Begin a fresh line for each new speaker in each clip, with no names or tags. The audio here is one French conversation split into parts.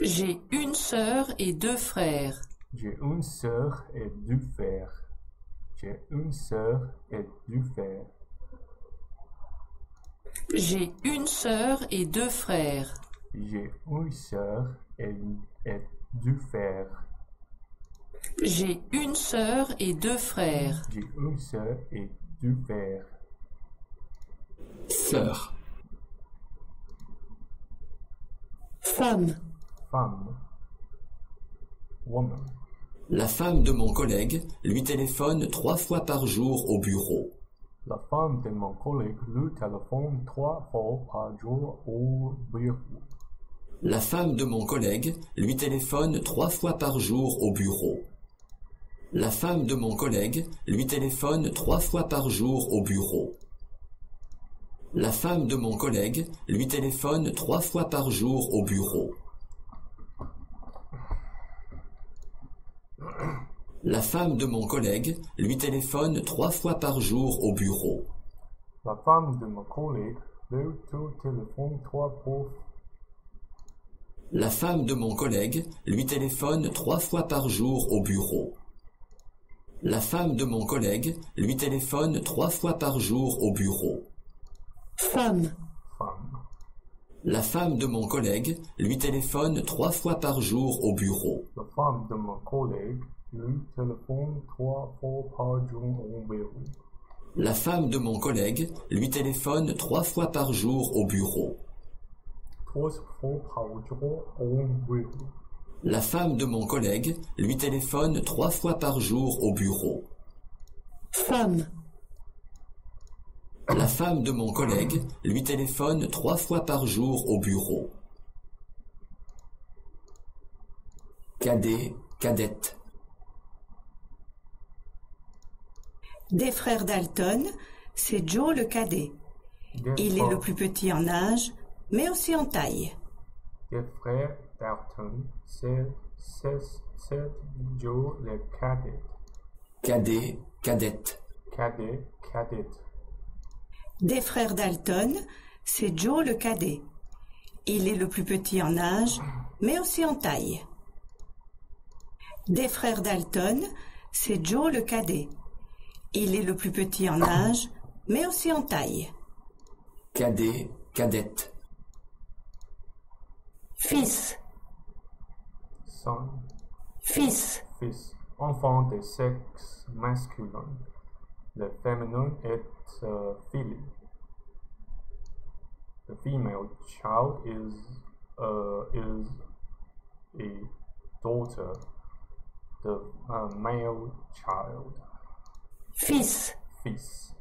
J'ai une sœur et deux frères.
J'ai une sœur et deux frères. J'ai une sœur et deux frères.
J'ai une sœur et deux frères.
J'ai une sœur et deux frères.
J'ai une sœur et deux frères.
J'ai une sœur et deux frères.
Sœur.
Femme.
Femme. Woman.
La femme de mon collègue lui téléphone 3 fois par jour au bureau.
La femme de mon collègue lui téléphone 3 fois par jour au bureau.
La femme de mon collègue lui téléphone 3 fois par jour au bureau. La femme de mon collègue lui téléphone 3 fois par jour au bureau. La femme de mon collègue lui téléphone 3 fois par jour au bureau. La femme de mon collègue lui téléphone 3 fois par jour au bureau.
La femme de mon collègue lui téléphone 3 fois.
La femme de mon collègue lui téléphone 3 fois par jour au bureau. La femme de mon collègue lui téléphone 3 fois par jour au bureau.
Femme.
Femme.
La femme de mon collègue lui téléphone 3 fois par jour au bureau.
La femme de mon collègue lui téléphone 3 fois par jour au bureau.
La femme de mon collègue lui téléphone 3 fois par jour au bureau.
3 fois par jour au bureau.
La femme de mon collègue lui téléphone 3 fois par jour au bureau.
Femme.
La femme de mon collègue lui téléphone 3 fois par jour au bureau. Cadet, cadette.
Des frères Dalton, c'est Joe le cadet. Il est le plus petit en âge, mais aussi en taille.
Des frères Dalton, c'est Joe le cadet.
Cadet, cadette.
Cadet, cadette.
Des frères Dalton, c'est Joe le cadet. Il est le plus petit en âge, mais aussi en taille. Des frères Dalton, c'est Joe le cadet. Il est le plus petit en âge, mais aussi en taille.
Cadet, cadette.
Fils.
Son.
Fils.
Fils. Enfant de sexe masculin. Le féminin est fille. The female child is a daughter. The male child.
Fils.
Fils.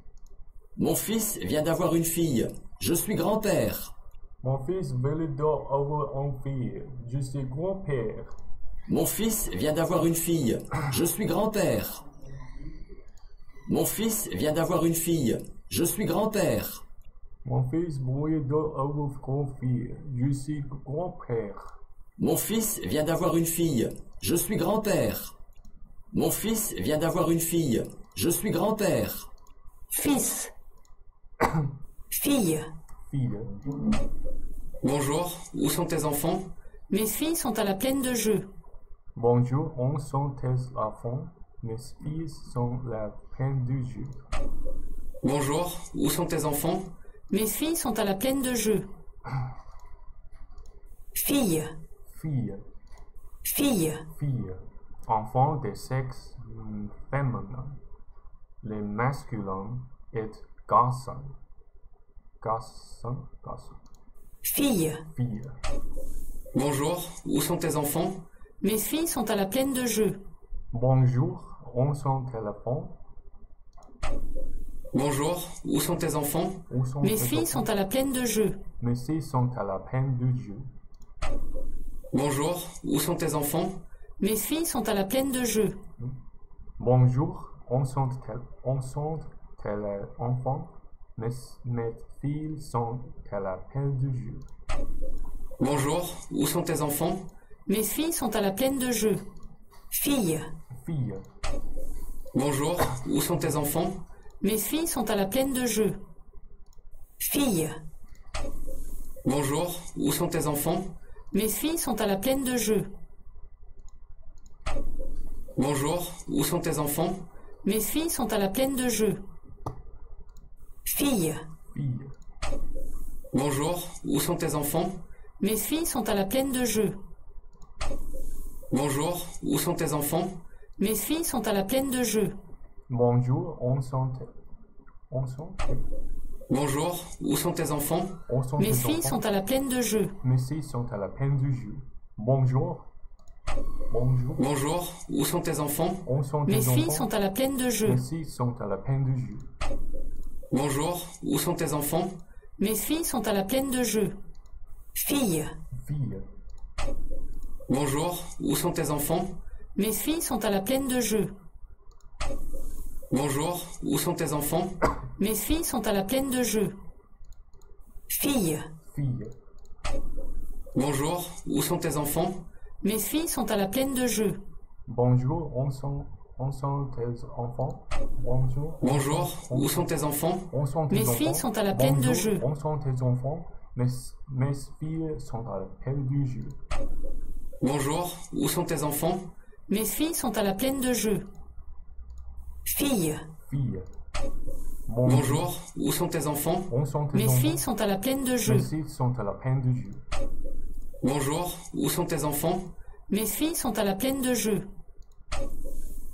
Mon fils vient d'avoir une fille. Je suis grand-père.
Mon fils vient d'avoir une fille. Je suis grand-père.
Mon fils vient d'avoir une fille. Je suis grand-père. Mon fils vient d'avoir une fille. Je suis grand-père.
Mon fils vient d'avoir une fille. Je suis grand-père.
Mon fils vient d'avoir une fille. Je suis grand-père. Mon fils vient d'avoir une fille. Je suis grand-père.
Fils.
Fille.
Fille.
Bonjour, où sont tes enfants?
Mes filles sont à la plaine de jeu.
Bonjour, où sont tes enfants? Mes filles sont la plaine de jeu.
Bonjour, où sont tes enfants?
Mes filles sont à la plaine de jeu.
Fille.
Fille.
Fille.
Fille. Enfant de sexe féminin. Le masculin est garçon. Garçon. Garçon.
Fille.
Fille.
Bonjour, où sont tes enfants?
Mes filles sont à la plaine de jeu.
Bonjour, on son téléphone.
Bonjour, où sont tes enfants?
Où sont
Mes
tes
filles
enfants?
sont à la plaine de jeu.
Mes filles sont à la plaine de jeu.
Bonjour, où sont tes enfants?
Mes filles sont à la plaine de jeu.
Bonjour, on sont tes enfants. Mes filles sont à la plaine de jeu.
Bonjour, où sont tes enfants?
Mes filles sont à la plaine de jeu.
Fille.
Fille.
Bonjour, où sont tes enfants?
Mes filles sont à la plaine de jeu.
Fille.
Bonjour, où sont tes enfants?
Mes filles sont à la plaine de jeu.
Bonjour, où sont tes enfants?
Mes filles sont à la plaine de jeu.
Fille.
Fille.
Bonjour, où sont tes enfants?
Mes filles sont à la plaine de jeu.
Bonjour, où sont tes enfants?
Mes filles sont à la plaine de jeu.
Bonjour,
Bonjour, où sont tes enfants?
Mes filles sont à la plaine de jeu.
Mes filles sont à la plaine du jeu. Bonjour. Bonjour.
Bonjour, où sont tes enfants?
Mes filles sont à la plaine de jeu.
Mes filles sont à la plaine du jeu.
Bonjour, où sont tes enfants?
Mes filles sont à la plaine de jeu.
Fille.
Fille.
Bonjour, où sont tes enfants?
Mes filles sont à la plaine de jeu.
Bonjour, où sont tes enfants?
Mes filles sont à la plaine de jeu.
Fille.
Fille.
Bonjour, où sont tes enfants?
Mes filles sont à la plaine de jeu.
Bonjour, on sont tes enfants. Bonjour.
Bonjour, où sont tes enfants?
On sont tes
Mes
enfants.
filles sont à la plaine de
Bonjour,
jeu.
On sont tes enfants. Mes filles sont à la plaine du jeu.
Bonjour, où sont tes enfants?
Mes filles sont à la plaine de jeu.
Fille.
Fille.
Bonjour, où sont tes enfants?
On sont tes
Mes
enfants.
filles sont à la plaine de jeu.
Mes filles sont à la plaine du jeu.
Bonjour, où sont tes enfants?
Mes filles sont à la plaine de jeu.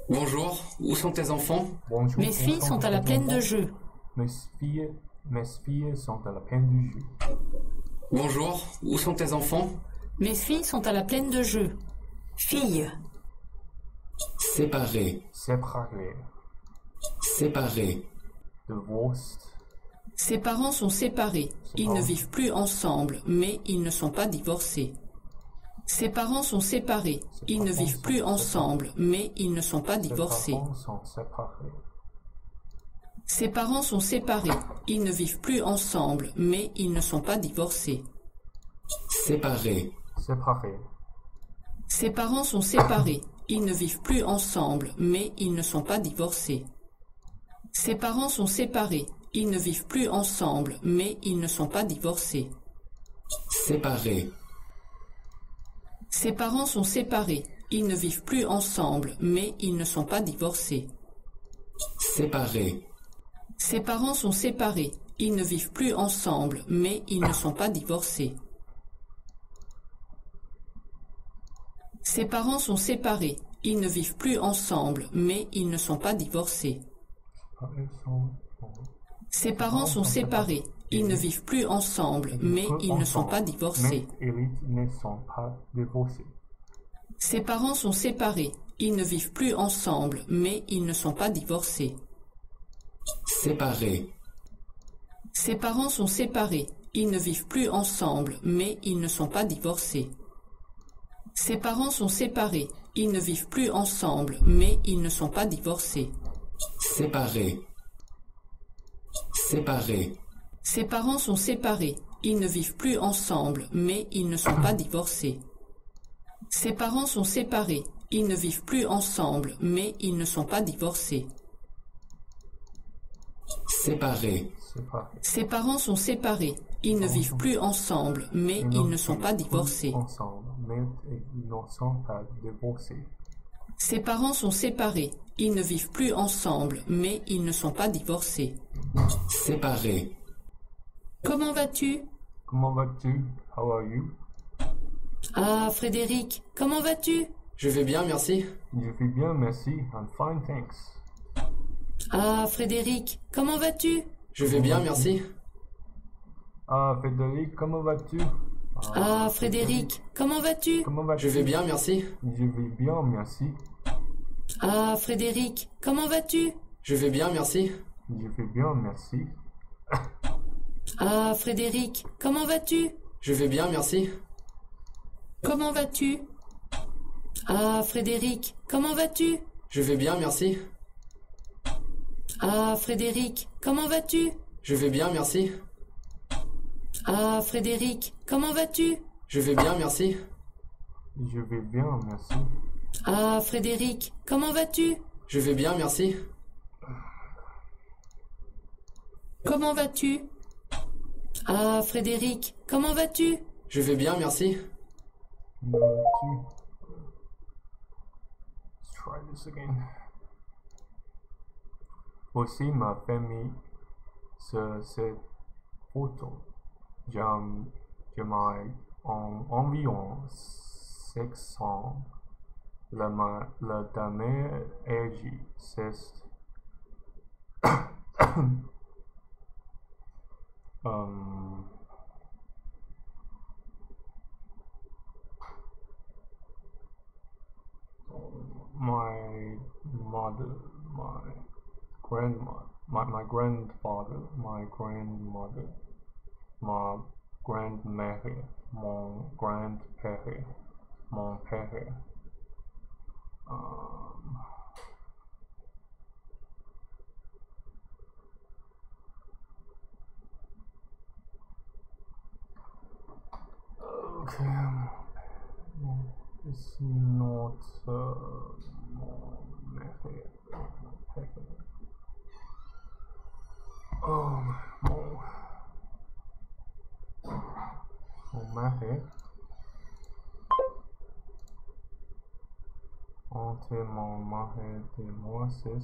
Bonjour, où sont tes enfants?
Bonjour,
Mes filles sont à la plaine de jeu.
Mes filles sont à la plaine du jeu.
Bonjour, où sont tes enfants?
Mes filles sont à la plaine de jeu.
Fille.
Séparer.
Séparés.
Séparer.
Divorced.
Ses parents sont séparés. Ils ne vivent plus ensemble, mais ils ne sont pas divorcés. Ses parents sont séparés. Ils ne vivent plus ensemble, mais ils ne sont pas divorcés.
Ses parents sont séparés.
Ses parents sont séparés. Ils ne vivent plus ensemble, mais ils ne sont pas divorcés.
Séparer.
Séparés.
Ses parents sont séparés. Ils ne vivent plus ensemble, mais ils ne sont pas divorcés. Ses parents sont séparés. Ils ne vivent plus ensemble, mais ils ne sont pas divorcés.
Séparer.
Ses parents sont séparés. Ils ne vivent plus ensemble, mais ils ne sont pas divorcés.
Séparer.
Ses parents sont séparés. Ils ne vivent plus ensemble, mais ils ne sont pas divorcés. Ses parents sont séparés. Ils ne vivent plus ensemble, mais ils ne sont pas divorcés. Ses parents sont séparés. Ils ne vivent plus ensemble, mais ils ne sont pas divorcés.
Mais ils ne sont pas divorcés.
Ses parents sont séparés. Ils ne vivent plus ensemble, mais ils ne sont pas divorcés.
Séparer.
Ses parents sont séparés. Ils ne vivent plus ensemble, mais ils ne sont pas divorcés. Ses parents sont séparés. Ils ne vivent plus ensemble, mais ils ne sont pas divorcés.
Séparer. Séparer.
Ses parents sont séparés. Ils ne vivent plus ensemble, mais ils ne sont pas divorcés. Ses parents sont séparés. Ils ne vivent plus ensemble, mais ils ne sont pas divorcés.
Séparer.
Séparés.
Ses parents sont séparés. Ils ne vivent plus ensemble, mais ils ne sont pas divorcés.
Ensemble, mais ils ne sont pas divorcés.
Ses parents sont séparés. Ils ne vivent plus ensemble, mais ils ne sont pas divorcés.
Séparer.
Comment vas-tu?
Comment vas-tu? How are you?
Ah, Frédéric, comment vas-tu?
Je vais bien, merci.
Je vais bien, merci. I'm fine, thanks.
Ah, Frédéric, comment vas-tu?
Je vais bien, merci.
Ah, Frédéric, comment vas-tu?
Ah, Frédéric, comment vas-tu?
Comment vas-tu?
Je vais bien, merci.
Je vais bien, merci.
Ah, Frédéric, comment vas-tu?
Je vais bien, merci.
Je vais bien, merci.
Ah, Frédéric, comment vas-tu?
Je vais bien, merci.
Comment vas-tu? Ah, Frédéric, comment vas-tu?
Je vais bien, merci.
Ah, Frédéric, comment vas-tu?
Je vais bien, merci.
Ah, Frédéric, comment vas-tu?
Je vais bien, merci.
Je vais bien, merci.
Ah, Frédéric, comment vas-tu?
Je vais bien, merci.
Comment vas-tu? Ah, Frédéric, comment vas-tu?
Je vais bien, merci.
Number 2. Let's try this again. Aussi, ma famille sur cette photo. Je m'ai environ 600. La dernière âge, c'est my mother, my grandma, my grandfather, my grandmother, ma grand-mère, mon grand-père, mon père. Okay, it's not mon mère. Oh, mon mère. Entre mon mari et moi, c'est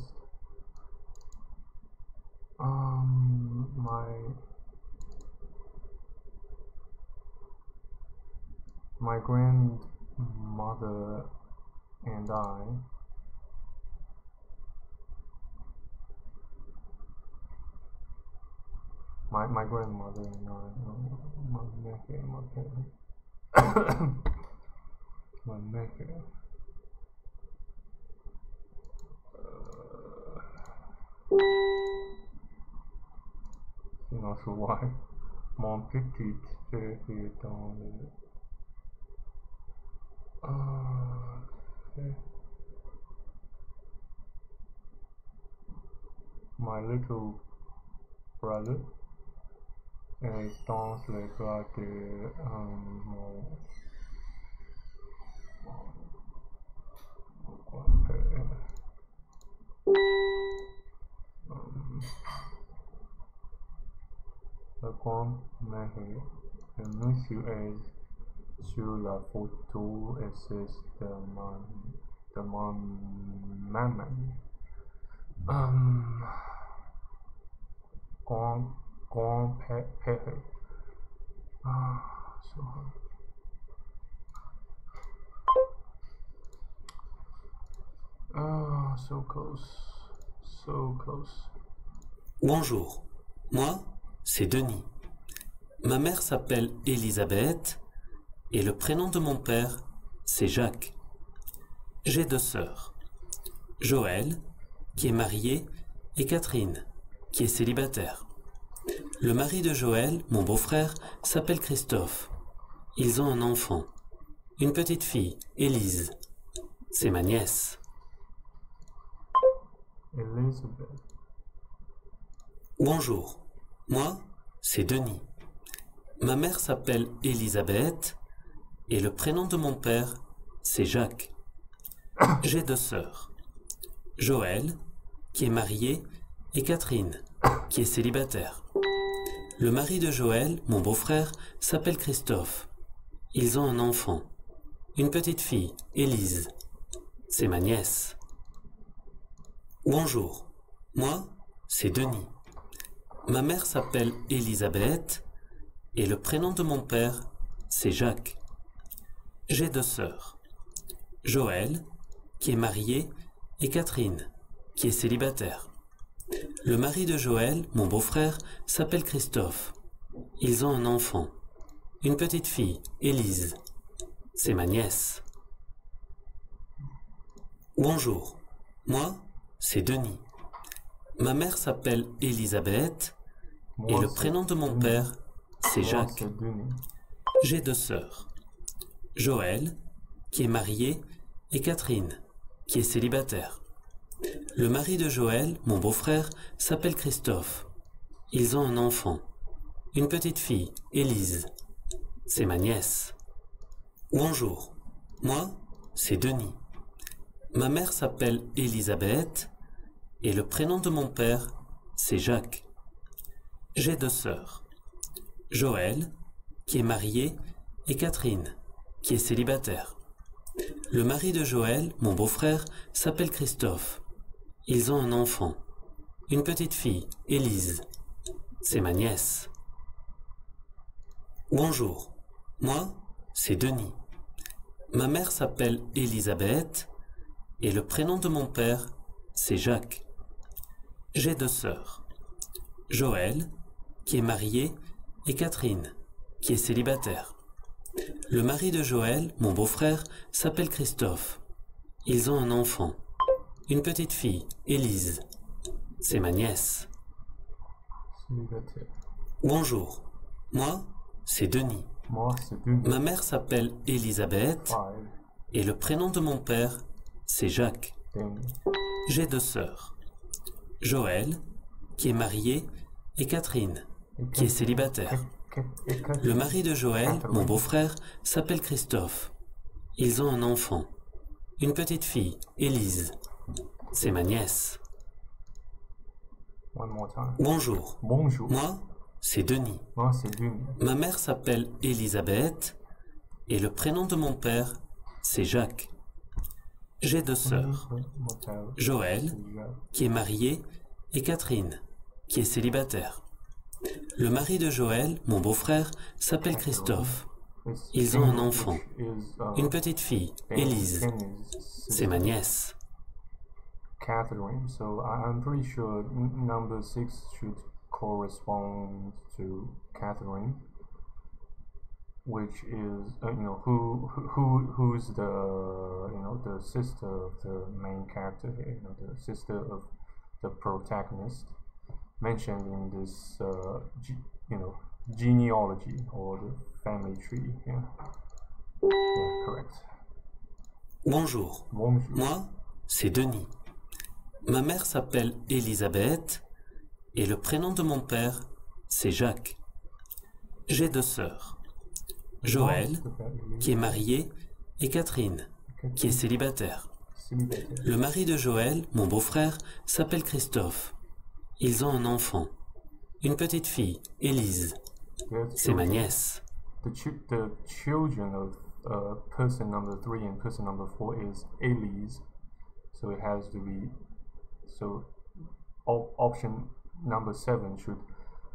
my grandmother and I. My grandmother and I. My mère, my parents. My mère. Not sure why. Mon petit frère est dans le... My little brother est dans le bras de mon grand-père. La grand-mère de monsieur est sur la photo et c'est de ma maman. Grand-père. So hard. So close. So close.
Bonjour, moi, c'est Denis. Ma mère s'appelle Elisabeth et le prénom de mon père, c'est Jacques. J'ai 2 sœurs, Joël, qui est mariée, et Catherine, qui est célibataire. Le mari de Joël, mon beau-frère, s'appelle Christophe. Ils ont un enfant, une petite fille, Élise. C'est ma nièce.
Elizabeth.
Bonjour, moi, c'est Denis. Ma mère s'appelle Elisabeth et le prénom de mon père, c'est Jacques. J'ai 2 sœurs, Joël, qui est mariée, et Catherine, qui est célibataire. Le mari de Joël, mon beau-frère, s'appelle Christophe. Ils ont un enfant, une petite fille, Élise. C'est ma nièce. Bonjour, moi, c'est Denis. Ma mère s'appelle Elisabeth et le prénom de mon père, c'est Jacques. J'ai 2 sœurs, Joël, qui est mariée, et Catherine, qui est célibataire. Le mari de Joël, mon beau-frère, s'appelle Christophe. Ils ont un enfant, une petite fille, Élise. C'est ma nièce. Bonjour, moi, c'est Denis. Ma mère s'appelle Elisabeth et le prénom de mon père, c'est Jacques. J'ai 2 sœurs, Joël, qui est mariée, et Catherine, qui est célibataire. Le mari de Joël, mon beau-frère, s'appelle Christophe. Ils ont un enfant, une petite fille, Élise. C'est ma nièce. Bonjour, moi, c'est Denis. Ma mère s'appelle Elisabeth et le prénom de mon père, c'est Jacques. J'ai 2 sœurs, Joël, qui est marié, et Catherine, qui est célibataire. Le mari de Joël, mon beau-frère, s'appelle Christophe. Ils ont un enfant, une petite fille, Élise. C'est ma nièce. Bonjour, moi, c'est Denis. Ma mère s'appelle Elisabeth et le prénom de mon père, c'est Jacques. J'ai 2 sœurs. Joël, qui est marié, et Catherine, qui est célibataire. Le mari de Joël, mon beau-frère, s'appelle Christophe. Ils ont un enfant, une petite fille, Élise. C'est ma nièce. Bonjour, moi, c'est Denis. Ma mère s'appelle Elisabeth et le prénom de mon père, c'est Jacques. J'ai 2 sœurs. Joël, qui est marié, et Catherine, qui est célibataire. Le mari de Joël, mon beau-frère, s'appelle Christophe. Ils ont un enfant, une petite fille, Élise. C'est ma nièce. Bonjour. Moi, c'est Denis. Ma mère s'appelle Elisabeth et le prénom de mon père, c'est Jacques. J'ai 2 sœurs. Joël, qui est marié, et Catherine, qui est célibataire. Le mari de Joël, mon beau-frère, s'appelle Christophe. Ils ont un enfant, une petite fille, Élise. C'est ma nièce.
Catherine, so I'm pretty sure number 6 should correspond to Catherine, which is who's the sister of the main character here, the sister of the protagonist mentioned in this genealogy or the family tree. Yeah, correct.
Bonjour. Moi, c'est Denis. Ma mère s'appelle Elisabeth et le prénom de mon père, c'est Jacques. J'ai 2 sœurs. Joël, qui est marié, et Catherine, qui est célibataire. Le mari de Joël, mon beau-frère, s'appelle Christophe. Ils ont un enfant, une petite fille, Élise. C'est ma nièce.
The children of person number 3 and person number 4 is Elise, so it has to be. So option number 7 should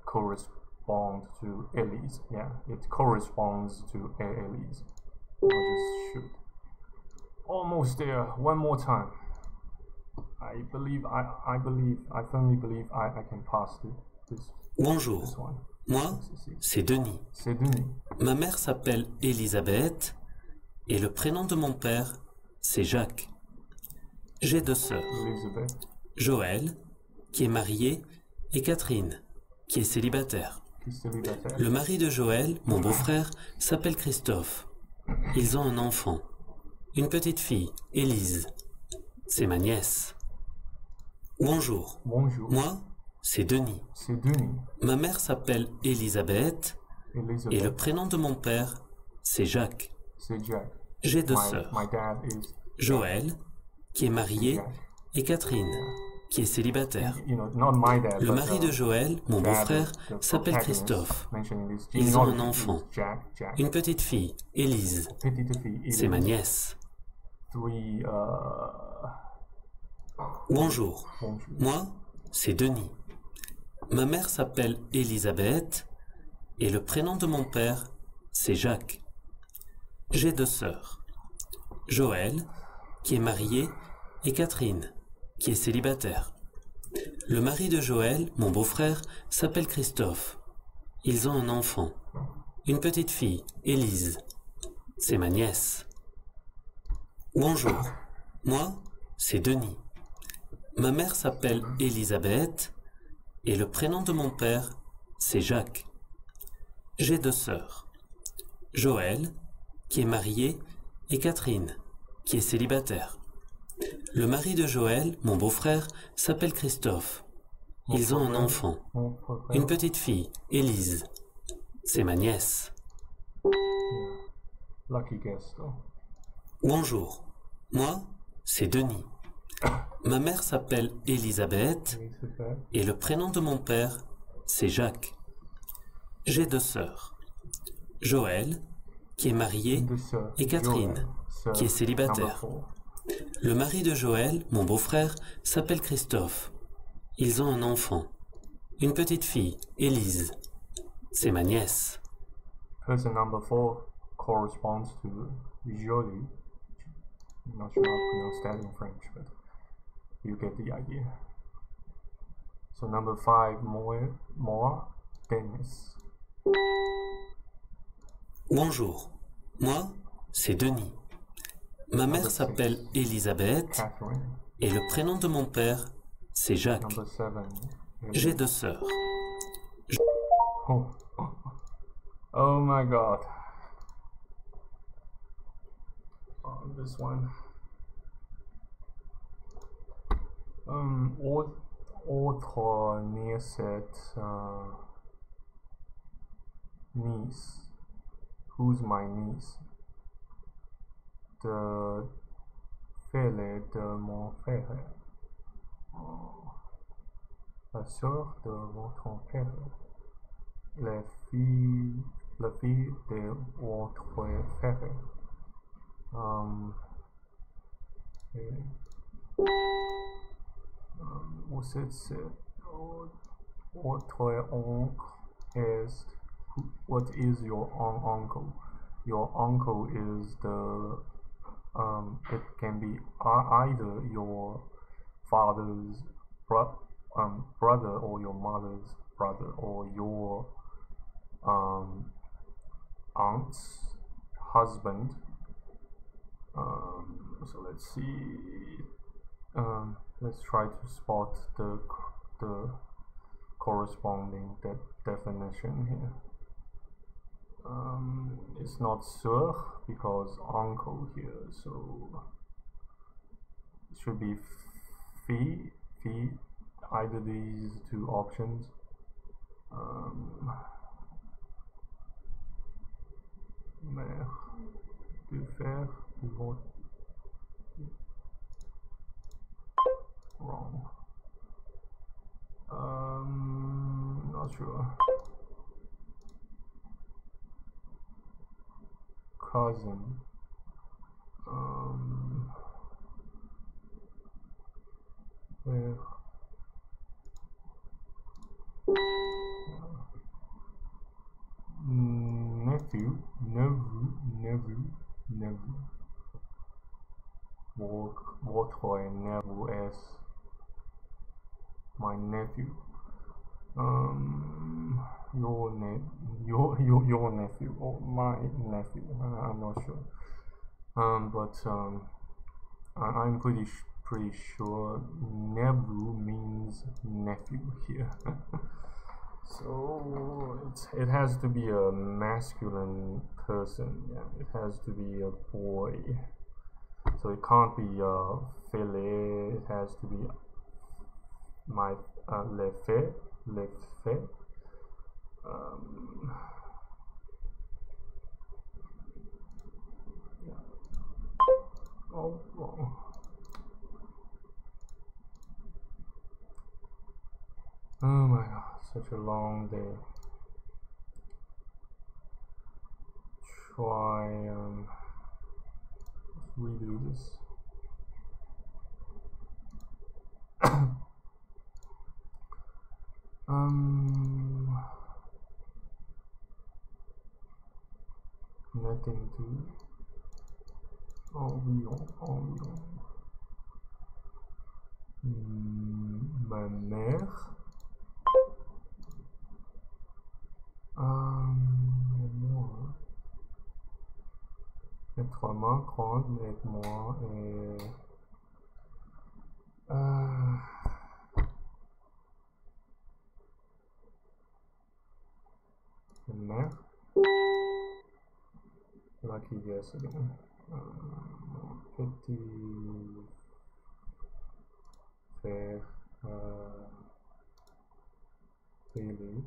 correspond to Elise. Yeah, it corresponds to Elise. I'll just shoot. Almost there. One more time. I firmly believe I can pass this.
Bonjour.
This one.
Moi, c'est Denis.
C'est Denis.
Ma mère s'appelle Elisabeth et le prénom de mon père, c'est Jacques. J'ai 2 sœurs.
Elizabeth.
Joël, qui est marié, et Catherine, qui est célibataire. Le mari de Joël, mon beau-frère, s'appelle Christophe. Ils ont un enfant, une petite fille, Élise. C'est ma nièce. Bonjour. Moi, c'est Denis. Ma mère s'appelle Elisabeth et le prénom de mon père, c'est Jacques. J'ai 2 sœurs. Joël, qui est marié, et Catherine, qui est célibataire. Le mari de Joël, mon beau-frère, s'appelle Christophe. Ils ont un enfant, une petite fille, Élise. C'est ma nièce. Bonjour. Moi, c'est Denis. Ma mère s'appelle Elisabeth et le prénom de mon père, c'est Jacques. J'ai 2 sœurs. Joël, qui est marié, et Catherine, qui est célibataire. Le mari de Joël, mon beau-frère, s'appelle Christophe. Ils ont un enfant, une petite fille, Élise. C'est ma nièce. Bonjour. Moi, c'est Denis. Ma mère s'appelle Elisabeth et le prénom de mon père, c'est Jacques. J'ai 2 sœurs. Joël, qui est marié, et Catherine, qui est célibataire. Le mari de Joël, mon beau-frère, s'appelle Christophe. Ils ont un enfant, une petite fille, Élise. C'est ma nièce. Bonjour. Moi, c'est Denis. Ma mère s'appelle Elisabeth et le prénom de mon père, c'est Jacques. J'ai 2 sœurs. Joël, qui est marié, et Catherine, qui est célibataire. Le mari de Joël, mon beau-frère, s'appelle Christophe. Ils ont un enfant, une petite fille, Élise. C'est ma nièce.
Person number 4 corresponds to Jolie. I'm not sure how to pronounce that in French, but you get the idea. So number 5, moi, Dennis.
Bonjour, moi, c'est Denis. Ma mère s'appelle Elisabeth
Catherine.
et le prénom de mon père, c'est Jacques.
Number 7.
J'ai 2 sœurs.
Oh. Oh my god. Oh, this one. Autre niece, niece. Who's my niece? De fille de mon frère. Oh. La sœur de votre père. La fille de votre frère. What's it said? Votre oncle is. What is your uncle? Your uncle is the. It can be either your father's brother or your mother's brother or your aunt's husband. So let's see. Let's try to spot the corresponding definition here. It's not sœur because uncle here, so it should be fille, either these two options. Mère, du frère, du votre. Wrong. Not sure. Cousin. Where? Nephew. Votre nephew is my nephew. Your nephew or my nephew. I'm not sure. But I'm pretty sure nephew means nephew here. So it has to be a masculine person. Yeah, it has to be a boy. So it can't be fille. It has to be my le fait. Yeah. Oh, wrong. Oh my god, such a long day. Try let's redo this. Connecting to environ. Ma mère. Et moi. Être main grande avec moi et mère. Lucky guess again. Petit frère Bailey.